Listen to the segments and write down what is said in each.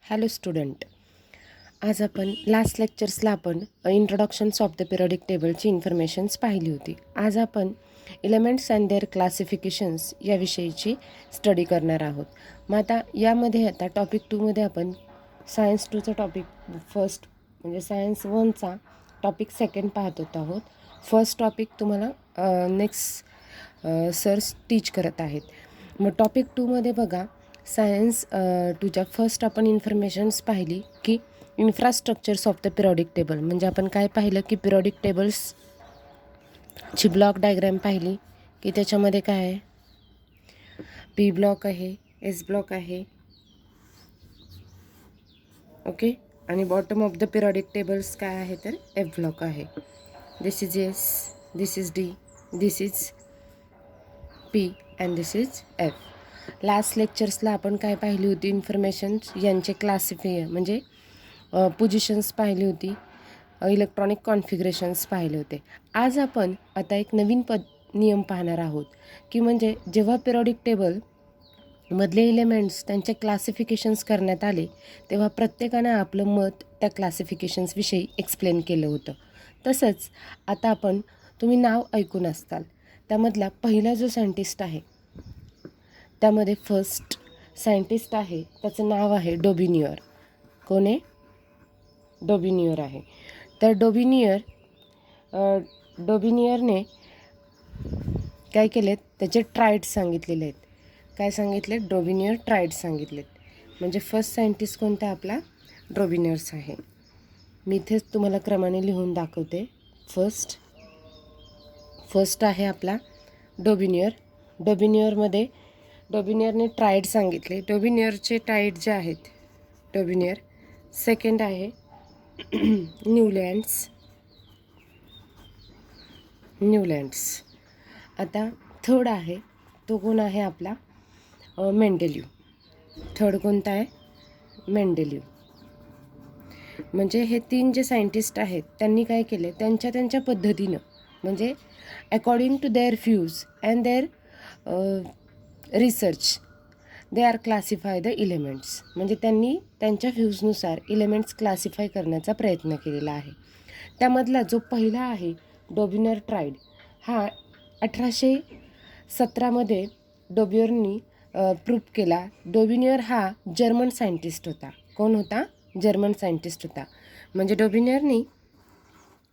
Hello student, आज आपण last लेक्चर्सला आपण इंट्रोडक्शन्स ऑफ द पिरियडिक टेबलची इन्फॉर्मेशन्स पाहिली होती. आज आपण एलिमेंट्स अँड देअर क्लासिफिकेशन्स याविषयीची स्टडी करणार आहोत. मग आता टॉपिक 2मध्ये आपण सायन्स 2चा टॉपिक फर्स्ट म्हणजे सायन्स 1चा टॉपिक सेकंड पाहत होत आहोत. फर्स्ट टॉपिक तुम्हाला नेक्स्ट सर्स टीच करत आहेत. मग टॉपिक 2मध्ये बघा, सायन्स 2च्या फर्स्ट आपण इन्फॉर्मेशन्स पाहिली की infrastructures of the periodic table. म्हणजे आपण काय पाहिलं की पिरियडिक टेबल्सची ब्लॉक डायग्रॅम पाहिली की त्याच्यामध्ये काय आहे, पी ब्लॉक आहे, एस ब्लॉक आहे, ओके. आणि bottom of the periodic tables काय आहे तर एफ ब्लॉक आहे. This is S, this is D, this is P and this is F. Last लेक्चर्सला आपण काय पाहिली होती, इन्फॉर्मेशन्स यांचे म्हणजे पोझिशन्स पाहिली होती, इलेक्ट्रॉनिक कॉन्फिगरेशन्स पाहिले होते. आज आपण आता एक नवीन नियम पाहणार आहोत की म्हणजे जेव्हा पिरियडिक टेबल मधले एलिमेंट्स त्यांचे क्लासिफिकेशन्स करण्यात आले तेव्हा प्रत्येकानं आपलं मत त्या क्लासिफिकेशन्सविषयी एक्सप्लेन केलं होतं. तसंच आता तुम्ही नाव ऐकून असताल, त्यामधला पहिला जो सायंटिस्ट आहे त्यामध्ये फर्स्ट सायंटिस्ट आहे, त्याचं नाव आहे डोबिनियर. कोण आहे? डोबिनियर आहे. तर डोबिनियरने काय केलेत, त्याचे ट्राईड्स सांगितलेले आहेत. काय सांगितले? डोबिनियर ट्राईड्स सांगितलेत. म्हणजे फर्स्ट सायंटिस्ट कोणता आपला? डोबिनियर्स आहे. मी इथेच तुम्हाला क्रमाने लिहून दाखवते. फर्स्ट आहे आपला डोबिनियर. डोबिनियरने ट्राईड सांगितले. डोबिनियरचे ट्राईड जे आहेत डोबिनियर. सेकंड आहे न्यूलँड्स. आता थर्ड आहे, तो कोण आहे आपला? मेंडेलिव. थर्ड कोणता आहे? मेंडेलिव. म्हणजे हे 3 जे सायंटिस्ट आहेत त्यांनी काय केले, त्यांच्या पद्धतीनं म्हणजे according to their views and their research they are classify the elements. म्हणजे त्यांनी त्यांच्या व्ह्यूजनुसार एलिमेंट्स क्लासिफाय करण्याचा प्रयत्न केलेला आहे. त्यामधला जो पहिला आहे डोबिनियर ट्राईड, हा 1817मध्ये डोबिनियरनी प्रूव्ह केला. डोबिनियर हा जर्मन सायंटिस्ट होता. कोण होता? जर्मन सायंटिस्ट होता. म्हणजे डोबिनियरनी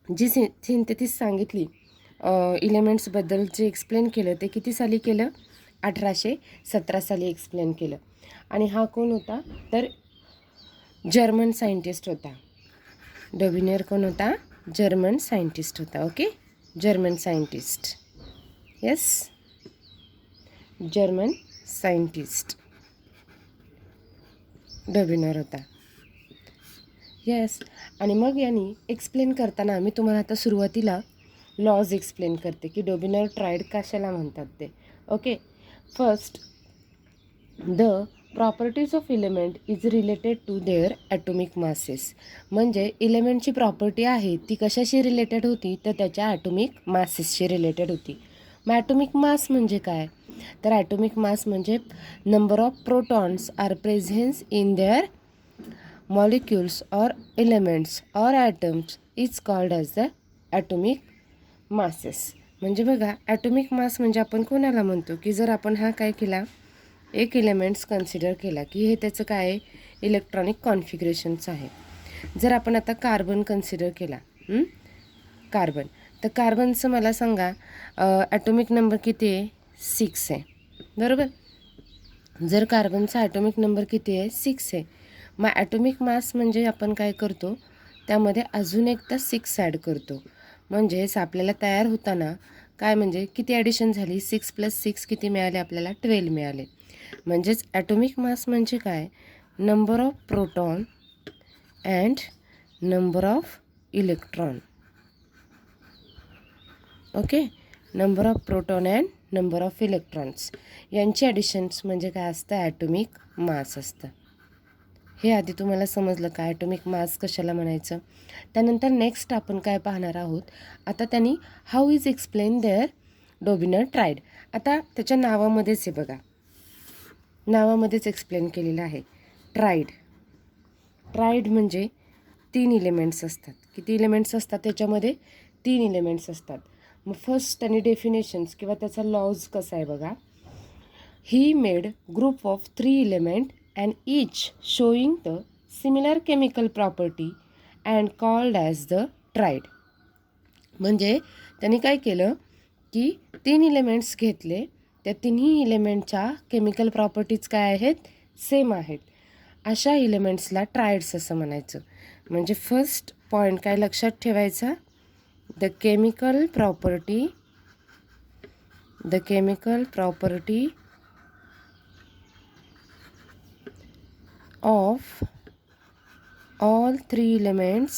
जी सिंथेसिस सांगितली एलिमेंट्सबद्दल, जे एक्सप्लेन केलं ते किती साली केलं? 1817 साली एक्सप्लेन केलं. आणि हा कोण होता तर जर्मन सायंटिस्ट होता. डोबिनियर कोण होता? जर्मन सायंटिस्ट होता. Okay, German scientist. Yes, German scientist Dobereiner होता. येस. आणि मग यांनी एक्सप्लेन करताना मी तुम्हाला आता सुरुवातीला लॉज एक्सप्लेन करते की डोबिनियर ट्राईड कशाला म्हणतात ते. Okay. First, the properties of element is related to their atomic masses. म्हणजे एलिमेंटची प्रॉपर्टी आहे ती कशाशी रिलेटेड होती तर त्याच्या ॲटोमिक मासेसशी रिलेटेड होती. मग ॲटोमिक मास म्हणजे काय तर ॲटोमिक मास म्हणजे number of protons are presence in their molecules or elements or atoms is called as the atomic masses. म्हणजे बघा, ॲटोमिक मास म्हणजे आपण कोणाला म्हणतो की जर आपण हा काय केला, एक एलिमेंट्स कन्सिडर केला की हे त्याचं काय आहे, इलेक्ट्रॉनिक कॉन्फिगरेशन्स आहे. जर आपण आता कार्बन कन्सिडर केला, कार्बन, तर कार्बनचं मला सांगा ॲटोमिक नंबर किती आहे? 6 आहे, बरोबर. जर कार्बनचा ॲटोमिक नंबर किती आहे? 6 आहे. मग ॲटोमिक मास म्हणजे आपण काय करतो, त्यामध्ये अजून एकदा 6 ॲड करतो. म्हणजेच आपल्याला तयार होताना काय म्हणजे किती ॲडिशन झाली? 6 + 6 किती मिळाले आपल्याला? 12 मिळाले. म्हणजेच ॲटोमिक मास म्हणजे काय? Number of proton and number of electron. Okay, number of proton and number of electrons यांची ॲडिशन्स म्हणजे काय असतं? ॲटोमिक मास असतं. हे आधी तुम्हाला समजलं का ॲटोमिक मास कशाला म्हणायचं. त्यानंतर नेक्स्ट आपण काय पाहणार आहोत, आता त्यांनी how is explain their Dobereiner triad. आता त्याच्या नावामध्येच आहे बघा, नावामध्येच एक्सप्लेन केलेलं आहे ट्राईड. ट्राईड म्हणजे 3 इलेमेंट्स असतात. किती इलेमेंट्स असतात त्याच्यामध्ये? 3 इलेमेंट्स असतात. मग फर्स्ट आणि डेफिनेशन्स किंवा त्याचा लॉज कसा आहे बघा. He made group of 3 element and each showing the similar chemical property and called as the tried. म्हणजे त्यांनी काय केलं की 3 इलेमेंट्स घेतले, त्या तिन्ही इलेमेंटच्या केमिकल प्रॉपर्टीज काय आहेत? सेम आहेत. अशा इलेमेंट्सला ट्रायड्स असं म्हणायचं. म्हणजे फर्स्ट पॉईंट काय लक्षात ठेवायचा? The chemical property of all three elements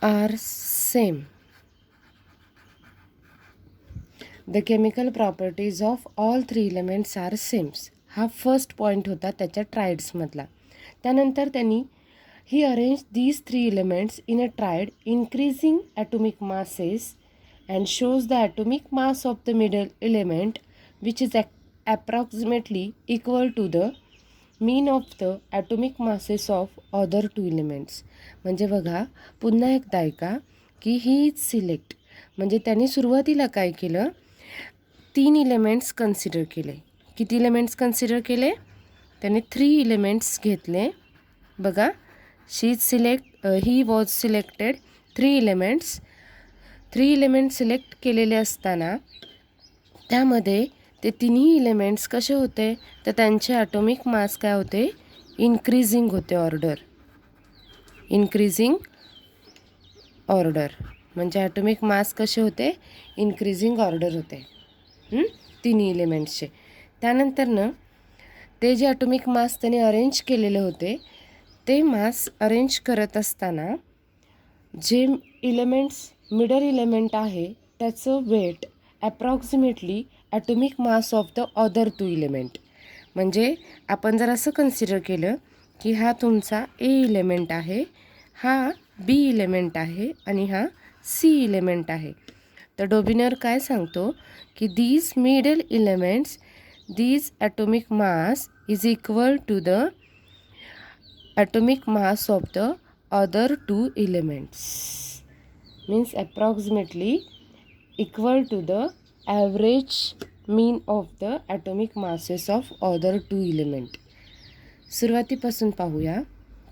are same. The chemical properties of all 3 elements are same. हा फर्स्ट पॉईंट होता त्याच्या ट्रायड्समधला. त्यानंतर त्यांनी ही arrange these 3 elements in a triad increasing atomic masses and shows the atomic mass of the middle element which is approximately equal to the mean of the atomic masses of other 2 elements. म्हणजे बघा पुन्हा एकदा ऐका की ही select म्हणजे त्यांनी सुरुवातीला काय केलं? 3 इलेमेंट्स कन्सिडर केले. किती इलेमेंट्स कन्सिडर केले? त्यांनी 3 इलेमेंट्स घेतले. बघा he was selected 3 elements. 3 elements select केलेले असताना त्यामध्ये ते तिन्ही इलेमेंट्स कसे होते? तर त्यांचे ॲटॉमिक मास काय होते? इन्क्रीजिंग होते. इन्क्रीजिंग ऑर्डर म्हणजे ॲटॉमिक मास कसे होते? इन्क्रीजिंग ऑर्डर होते तिन्ही इलेमेंट्सचे. त्यानंतर ते जे ॲटॉमिक मास त्यांनी अरेंज केलेले होते ते मास अरेंज करत असताना जे इलेमेंट्स मिडल इलेमेंट आहे त्याचं weight approximately atomic mass of the other 2 element. म्हणजे आपण जर असं कन्सिडर केलं की हा तुमचा ए इलेमेंट आहे, हा बी इलेमेंट आहे आणि हा सी इलेमेंट आहे. तर डोबिनर काय सांगतो की these middle elements these atomic mass is equal to the atomic mass of the other 2 elements. Means approximately equal to the average mean of the atomic masses of other 2 element. सुरुवातीपासून पाहूया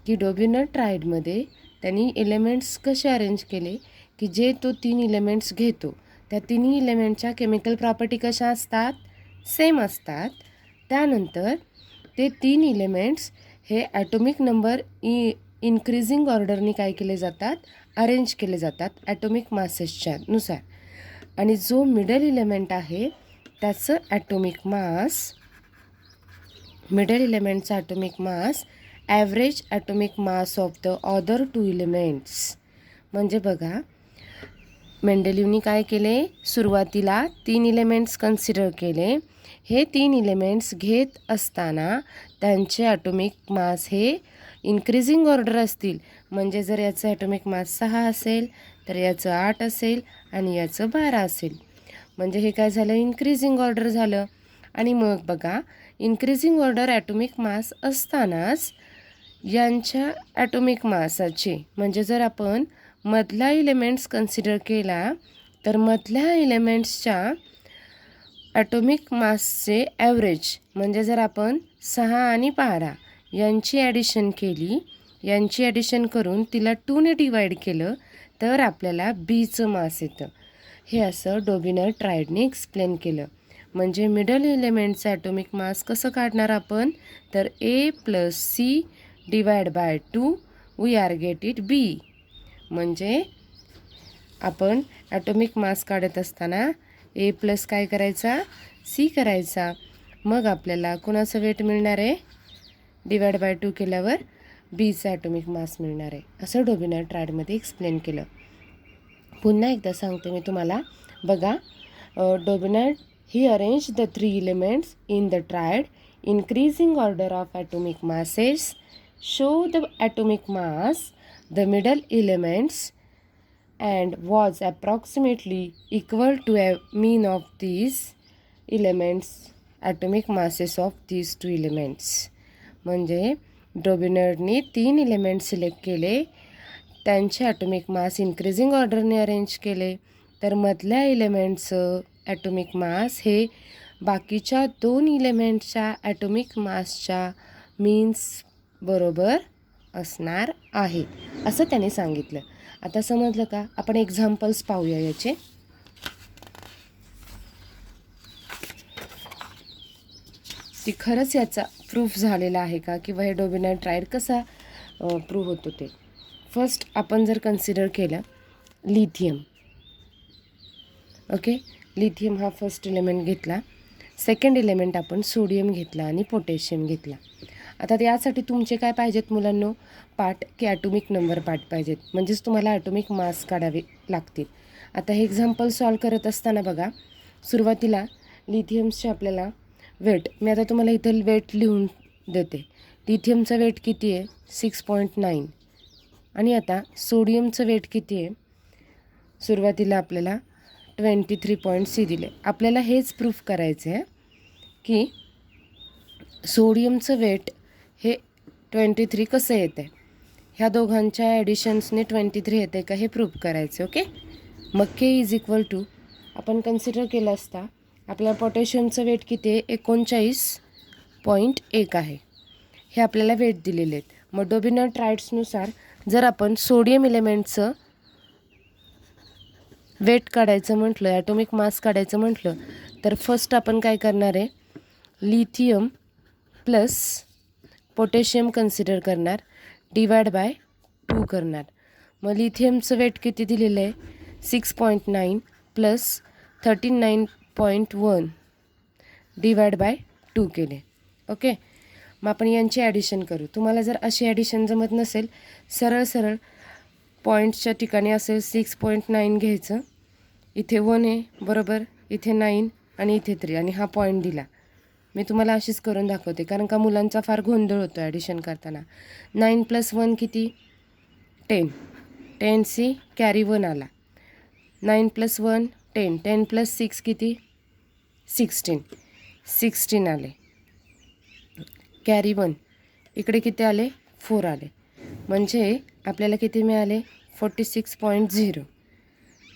की डोबिनर ट्रायडमध्ये त्यांनी elements कसे arrange केले की जे तो 3 elements घेतो त्या तिन्ही इलेमेंटच्या केमिकल प्रॉपर्टी कशा असतात? सेम असतात. त्यानंतर ते 3 इलेमेंट्स हे ॲटॉमिक नंबर इन्क्रीजिंग ऑर्डरनी काय केले जातात? अरेंज केले जातात ॲटॉमिक मासेसच्या नुसार. आणि जो मिडल इलेमेंट आहे त्याचं ॲटॉमिक मास मिडल इलेमेंटचा atomic mass average atomic mass of the other 2 elements. म्हणजे बघा मेंडेलिव्हनी काय केले? सुरुवातीला 3 इलेमेंट्स कन्सिडर केले. हे 3 इलेमेंट्स घेत असताना त्यांचे ॲटॉमिक मास हे इन्क्रीजिंग ऑर्डर असतील. म्हणजे जर याचं ॲटॉमिक मास 6 असेल तर याचं 8 असेल आणि याचं 12 असेल. म्हणजे हे काय झालं? इन्क्रीजिंग ऑर्डर झालं. आणि मग बघा इन्क्रीजिंग ऑर्डर ॲटॉमिक मास असतानाच यांच्या ॲटॉमिक मासाचे म्हणजे जर आपण मधला इलेमेंट्स कन्सिडर केला तर मधल्या इलेमेंट्सच्या ॲटॉमिक मासचे ॲव्हरेज म्हणजे जर आपण 6 आणि 12 यांची ॲडिशन केली, यांची ॲडिशन करून तिला 2ने डिवाईड केलं तर आपल्याला बीचं मास येतं. हे असं डोबिनर ट्रायडने एक्सप्लेन केलं. म्हणजे मिडल इलेमेंटचं ॲटॉमिक मास कसं काढणार आपण? तर A plus C divide by 2 we are get it B. म्हणजे आपण ॲटॉमिक मास काढत असताना ए प्लस काय करायचा? सी करायचा. मग आपल्याला कोणाचं वेट मिळणार आहे? डिवाइड बाय 2 केल्यावर बीचा ॲटॉमिक मास मिळणार आहे. असं डोबिनर ट्रायडमध्ये एक्सप्लेन केलं. पुन्हा एकदा सांगते मी तुम्हाला. बघा Dobereiner he arrange the 3 elements in the triad increasing order of atomic masses, show the atomic mass, the middle elements and was approximately equal to a mean of these elements, atomic masses of these two elements. म्हणजे ड्रोबिनरनी 3 element select केले, त्यांचे atomic mass increasing ऑर्डरने arrange केले, तर मधल्या एलिमेंटचं atomic mass हे बाकीच्या 2 एलिमेंट्सच्या atomic मासच्या means बरोबर असणार आहे, असं त्याने सांगितलं. आता समजलं का? आपण एक्झाम्पल्स पाहूया याचे. की खरंच याचा प्रूफ झालेला आहे का, किंवा हे डोबिनर ट्रायड कसा प्रूव्ह होतो ते. फर्स्ट आपण जर कन्सिडर केलं लिथियम. ओके, लिथियम हा फर्स्ट एलिमेंट घेतला. सेकंड एलिमेंट आपण सोडियम घेतला आणि पोटॅशियम घेतला. आता यासाठी तुमचे काय पाहिजेत मुलांनो? पार्ट की ॲटॉमिक नंबर पार्ट पाहिजेत, म्हणजेच तुम्हाला ॲटॉमिक मास काढावे लागतील. आता हे एक्झाम्पल सॉल्व करत असताना बघा, सुरुवातीला लिथियम्सचे आपल्याला वेट, मी आता तुम्हाला इथं वेट लिहून देते. लिथियमचं वेट किती आहे? 6.9. आणि आता सोडियमचं वेट किती आहे? सुरुवातीला आपल्याला 23.C दिले. आपल्याला हेच प्रूफ करायचं आहे की सोडियमचं वेट हे 23 कसं येतं आहे, ह्या दोघांच्या ॲडिशन्सने 23 येतं आहे का हे प्रूफ करायचं. ओके, मग के इज इक्वल टू आपण कन्सिडर केलं असता आपल्याला पोटॅशियमचं वेट किती आहे? 39.1 आहे. हे आपल्याला वेट दिलेले आहेत. मग डोबिनर ट्रायड्सनुसार जर आपण सोडियम एलिमेंटचं वेट काढायचं म्हटलं, ॲटॉमिक मास काढायचं म्हटलं, तर फर्स्ट आपण काय करणार आहे? लिथियम प्लस पोटॅशियम कन्सिडर करणार, डिवाइड बाय 2 करणार. मग लिथियमचं वेट किती दिलेलं आहे? 6.9 प्लस 39.1 डिवाइड बाय 2 केले. ओके, मग आपण यांची ॲडिशन करू. तुम्हाला जर अशी ॲडिशन जमत नसेल, सरळ सरळ पॉईंट्सच्या ठिकाणी असेल 6.9 घ्यायचं, इथे 1 आहे बरोबर, इथे 9 आणि इथे 3 आणि हा पॉईंट दिला. मी तुम्हाला अशीच करून दाखवते, कारण का मुलांचा फार गोंधळ होतो ॲडिशन करताना. 9 + 1 किती? 10. 10C कॅरी 1 आला. 9 + 1 10. 10 + 6 किती? 16. 16 आले. कॅरी 1 इकडे किती आले? 4 आले. म्हणजे आपल्याला किती मिळाले? 46.0.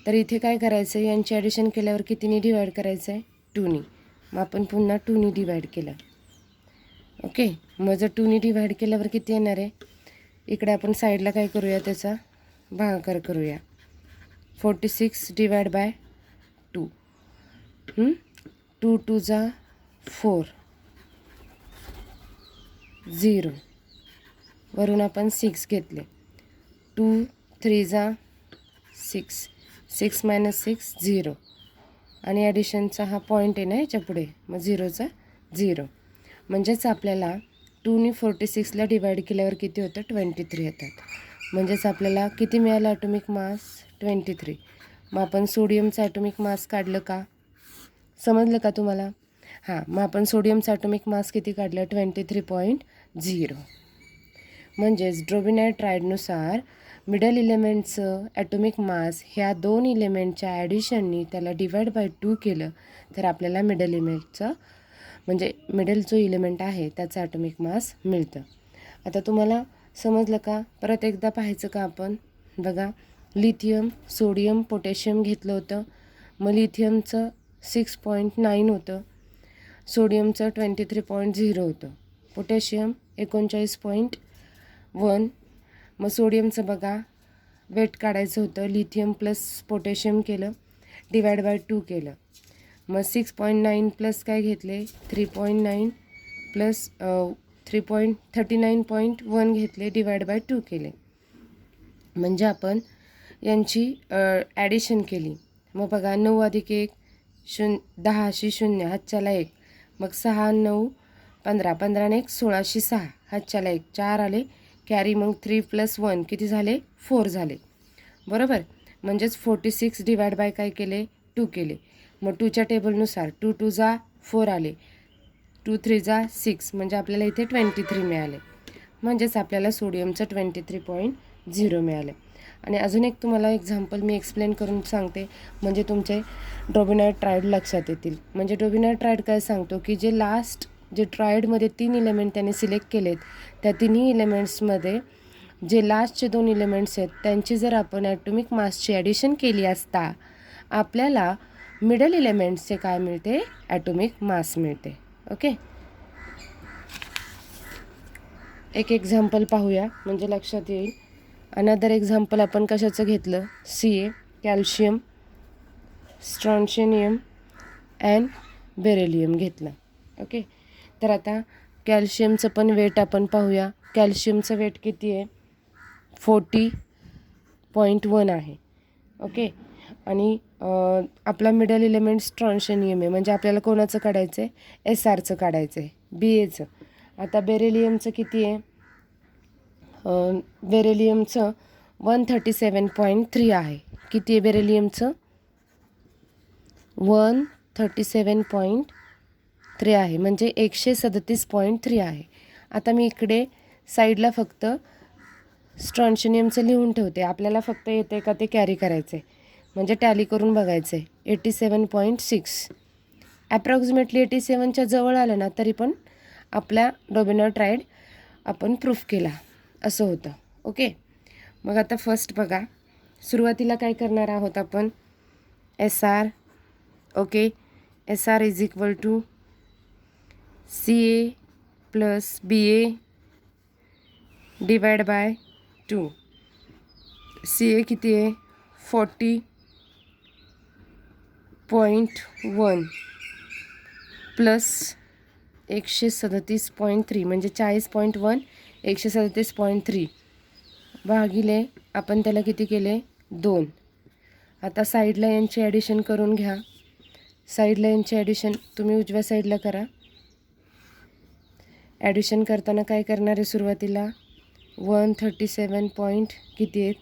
तर इथे काय करायचं आहे? यांची ॲडिशन केल्यावर कितीने डिवाईड करायचं आहे? 2ने. मग आपण पुन्हा 2ने डिवाईड केलं. ओके, मग जर 2ने डिवाईड केल्यावर किती येणार आहे? इकडे आपण साईडला काय करूया? त्याचा भागाकार करूया. 46 डिवाइड बाय 2. 2 2 जा 4, 0 वरून आपण 6 घेतले. 2 3 जा 6, 6 - 6 0 आणि ॲडिशनचा हा पॉईंट आहे ना याच्या पुढे, मग 0चा 0. म्हणजेच आपल्याला 2ने 46ला डिवाईड केल्यावर किती होतं? 23 येतात. म्हणजेच आपल्याला किती मिळालं ॲटॉमिक मास? 23. मग आपण सोडियमचं ॲटॉमिक मास काढलं का? समजलं का तुम्हाला? हां, मग आपण सोडियमचं ॲटॉमिक मास किती काढलं? 23.0. म्हणजेच ड्रोबिनर ट्रायडनुसार मिडल एलिमेंटचं ॲटॉमिक मास ह्या 2 एलिमेंटच्या ॲडिशननी त्याला डिवाइड बाय 2 केलं तर आपल्याला मिडल एलिमेंटचं, म्हणजे मिडल जो एलिमेंट आहे त्याचं ॲटॉमिक मास मिळतं. आता तुम्हाला समजलं का? परत एकदा पाहायचं का आपण? बघा, लिथियम, सोडियम, पोटॅशियम घेतलं होतं. मग लिथियमचं 6.9 होतं, सोडियमचं 23.0 होतं, पोटॅशियम 39.1. मग सोडियमचं बघा वेट काढायचं होतं, लिथियम प्लस पोटॅशियम केलं, डिवाइड बाय 2 केलं. मग 6.9 प्लस काय घेतले? 3.9 प्लस 39.1 घेतले, डिवाइड बाय 2 केले. म्हणजे आपण यांची ॲडिशन केली. मग बघा 9 + 1 10शी 0 हातच्याला 1, मग 6 9 15, 15 ने 1 16शी 6 हातच्याला 1, 4 आले कॅरी. मग 3 + 1 किती झाले? 4 झाले बरोबर. म्हणजेच 46 डिवाइड बाय काय केले? 2 केले. मग 2च्या टेबलनुसार 2 2 जा 4 आले, 2 3 जा 6, म्हणजे आपल्याला इथे 23 मिळाले. म्हणजेच आपल्याला सोडियमचं 23.0 मिळालं. आणि अजून एक तुम्हाला एक्झाम्पल मी एक्सप्लेन करून सांगते, म्हणजे तुमचे डोबिनाइड ट्रायड लक्षात येतील. म्हणजे डोबिनाइड ट्रायड काय सांगतो की जे ट्रायडमध्ये 3 इलेमेंट त्यांनी सिलेक्ट केलेत, त्या तिन्ही इलेमेंट्समध्ये जे लास्टचे 2 इलेमेंट्स आहेत त्यांची जर आपण ॲटॉमिक मासची ॲडिशन केली असता, आपल्याला मिडल इलेमेंट्सचे काय मिळते, ॲटॉमिक मास मिळते. ओके, एक एक्झाम्पल पाहूया म्हणजे लक्षात येईल. अनदर एक्झाम्पल आपण कशाचं घेतलं, Ca, calcium, strontium and beryllium घेतलं. ओके, तर आता कॅल्शियमचं पण वेट आपण पाहूया. कॅल्शियमचं वेट किती आहे, 40.1 आहे. ओके, आणि आपला मिडल इलेमेंट स्ट्रॉन्शियम आहे, म्हणजे आपल्याला कोणाचं काढायचं आहे, SRचं काढायचं आहे, Baचं. आता बेरिलियमचं किती आहे, बेरिलियमचं 137.3 आहे. किती आहे बेरिलियमचं, 137.3 आहे, म्हणजे 137.3 आहे. आता मी इकडे साईडला फक्त स्ट्रॉन्शियमचं लिहून ठेवते, आपल्याला फक्त येते का ते कॅरी करायचं आहे, म्हणजे टॅली करून बघायचं आहे. 87.6 ॲप्रॉक्सिमेटली 87च्या जवळ आलं ना तरी पण आपल्या डोबिनाइड ट्रायड आपण प्रूफ केला असं होतं. ओके, मग आता फर्स्ट बघा, सुरुवातीला काय करणार आहोत आपण, SR. Okay, SR is equal to Ca plus Ba divide by 2. Ca किती आहे, 40.1 प्लस 137.3 म्हणजे 40.1 137.3 भागिले आपण त्याला किती केले, 2. आता साईडला यांची ॲडिशन करून घ्या. साईडला यांची ॲडिशन तुम्ही उजव्या साईडला करा. ॲडिशन करताना काय करणार आहे, सुरुवातीला 137 किती आहेत,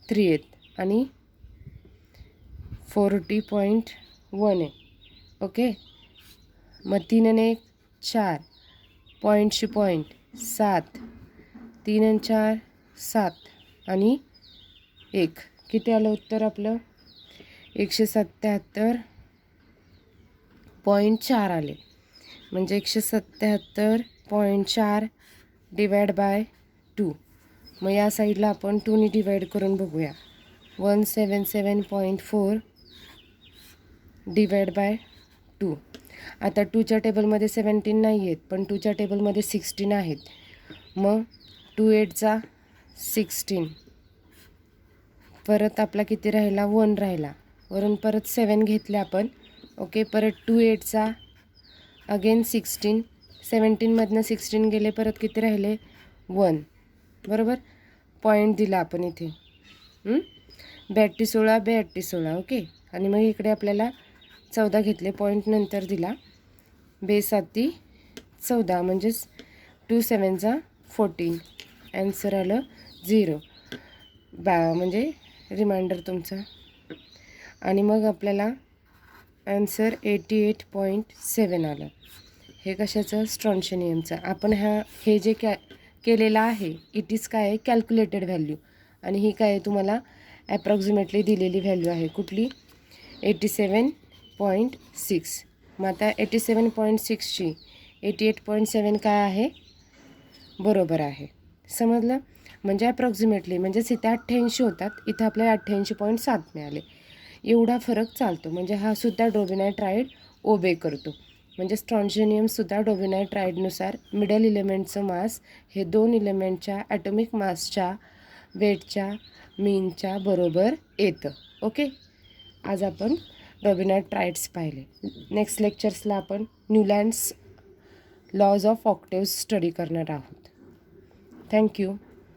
3 आहेत आणि 40.1 आहे. ओके, मग 3 आणि 1 4, पॉईंटशी पॉईंट 7, 3 आणि 4 7 आणि 1 किती आलं उत्तर आपलं, 177.4 आले. म्हणजे 177.4 डिवाइड बाय 2. मग या साईडला आपण 2ने डिवाइड करून बघूया. 177.4 डिवाइड बाय 2. आता 2च्या टेबलमध्ये 17 नाही आहेत, पण 2च्या टेबलमध्ये 16 आहेत. मग 2 8 16, परत आपला किती राहिला, 1 राहिला, वरून परत 7 घेतले आपण. ओके, परत 2 8 अगेन 16, 17मधनं 16 गेले, परत किती राहिले, 1. बरोबर, पॉईंट दिला आपण इथे, 82 16. ओके, आणि मग इकडे आपल्याला 14 घेतले, पॉईंट नंतर दिला, 2 7 14 म्हणजेच 2 7 14. ॲन्सर आलं 0 म्हणजे रिमाइंडर तुमचा. आणि मग आपल्याला ॲन्सर 88.7 आलं. हे कशाचं, स्ट्रॉन्शियमचं. आपण हे जे केलेलं आहे इट इज काय आहे, कॅल्क्युलेटेड व्हॅल्यू, आणि ही काय आहे तुम्हाला ॲप्रॉक्सिमेटली दिलेली व्हॅल्यू आहे. कुठली, 87.6. मग आता 87.6ची 88.7 काय आहे, बरोबर आहे. समजलं, म्हणजे ॲप्रॉक्सिमेटली, म्हणजेच इथे 88 होतात, इथं आपल्याला 88.7 मिळाले. एवढा फरक चालतो, म्हणजे हा सुद्धा डोबिनाइड ट्रायड ओबे करतो. म्हणजे स्ट्रॉन्शियमसुद्धा डोबिनाइड ट्रायडनुसार मिडल इलेमेंटचं मास हे 2 इलेमेंटच्या ॲटॉमिक मासच्या वेटच्या मीनच्या बरोबर येतं. ओके, आज आपण डोबिनाइड ट्रायड्स पाहिले. नेक्स्ट लेक्चर्सला आपण Newlands laws of octaves study करणार आहोत. थँक्यू.